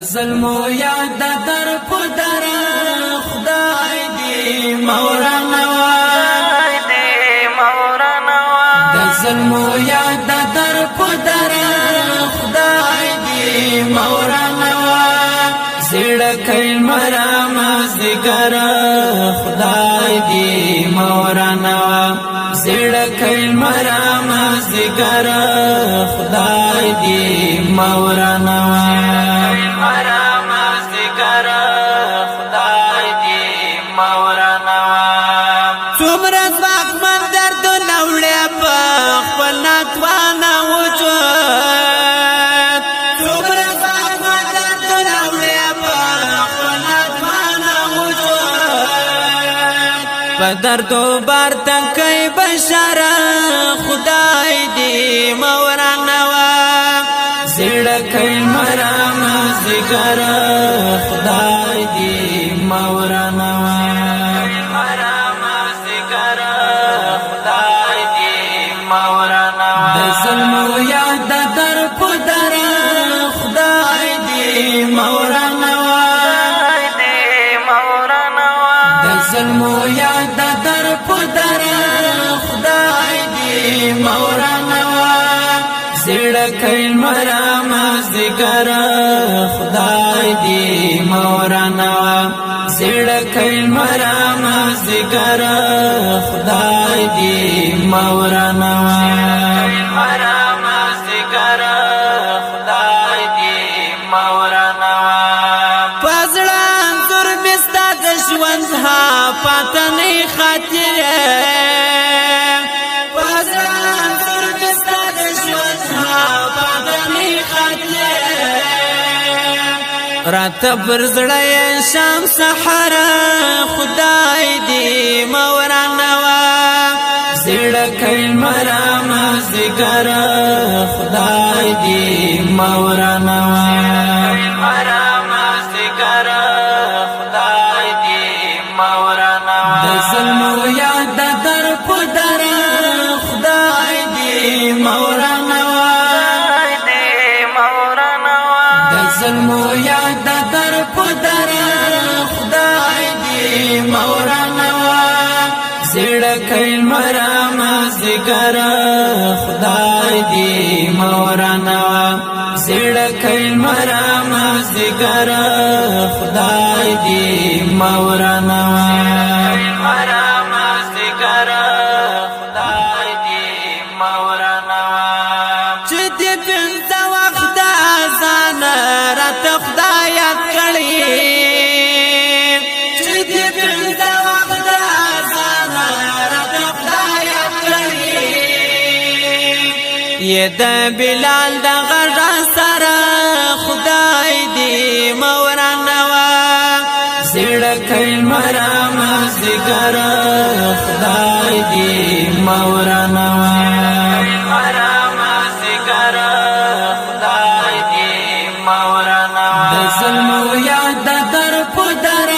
ظلمو یاد در پدر خدای دی مولانا د ظلمو یاد در پدر خدای دی مولانا زړکې مرام زګر خدای دی مولانا زړکې مرام زګر خدای دی مولانا دردو بار تنکی بشار خدای دی مولانا زړکې مرام زګر خدای دی مولانا د ظلمو یاد در پدر خدای دی مولانا د ظلمو یاد در پدر خدای دی مولانا زړکې مرام زګر خدای دی مولانا زړکې مرام زګر خدای دی مولانا پاتنی خاطر پازران سر بستاد شوزها پاتنی خاطر رات برزړی شام سحر خدای دی مولانا زړکې مرام زګر خدای دی مولانا ظلمو یاد در پدر خدای دی مولانا د ظلمو یاد در پدر خدای دی مولانا زړکې مرام زګر خدای دی مولانا زړکې مرام زګر خدای دی مولانا یہ دا بلال دا غرا سارا خدای دی مولانا زړکې مرام زګر خدای دی مولانا د ظلمو یاد در پدر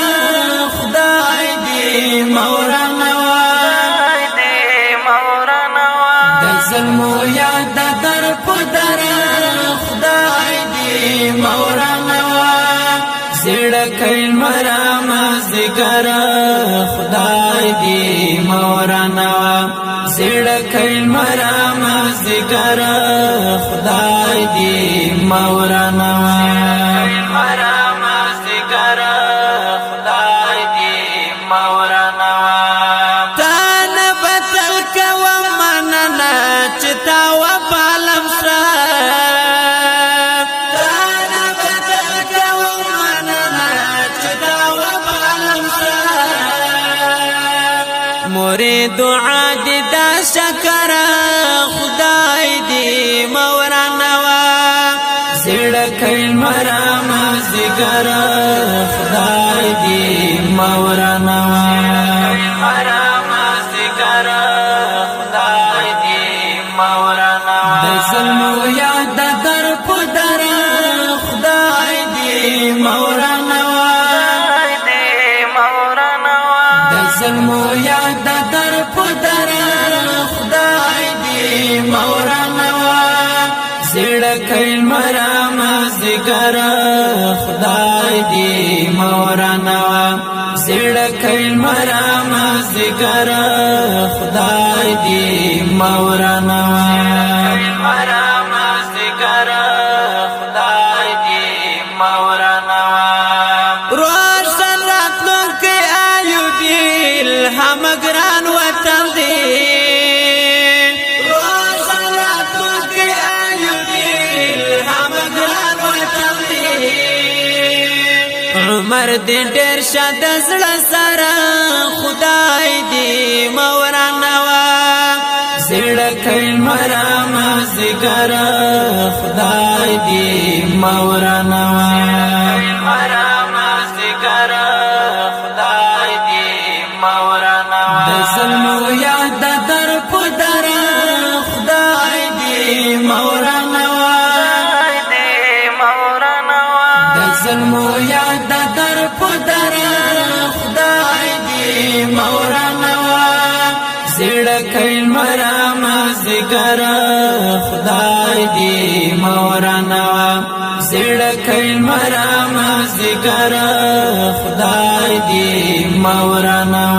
خدای دی مولانا د ظلمو یاد در پدر خدای دی مولانا زړکې مرام زګر خدای دی مولانا زړکې مرام زګر خدای دی مولانا مورې دعا دې دا شکر خدای دې مولانا زړکې مرام زګر خدای دې مولانا د ظلمو یاد در پدر خدای دې مولانا د ظلمو یاد در پدر خدای دی مولانا زړکې مرام زګر خدای دی مورانوا زړکې مرام ذکر خدای دی مورانوا مرام ذکر خدای دی مورانوا روشن راتلون کې ایو دل هم ګران وطن دی روشن راتلون کې ایو دل هم ګران وطن دی عمر دې ډېر شاد زړه سره خدای دې مورانوا زړکې مرام ذکر خدای دې مورانوا مرام ذکر خدای دې مورانوا د ظلم یاد در پدر خدای دې مورانوا د ظلم یاد در پدر خدای دې مورانوا زړکې مرام ذکر خدای دې مورانوا زړکې مرام ذکر خدای دې مورانوا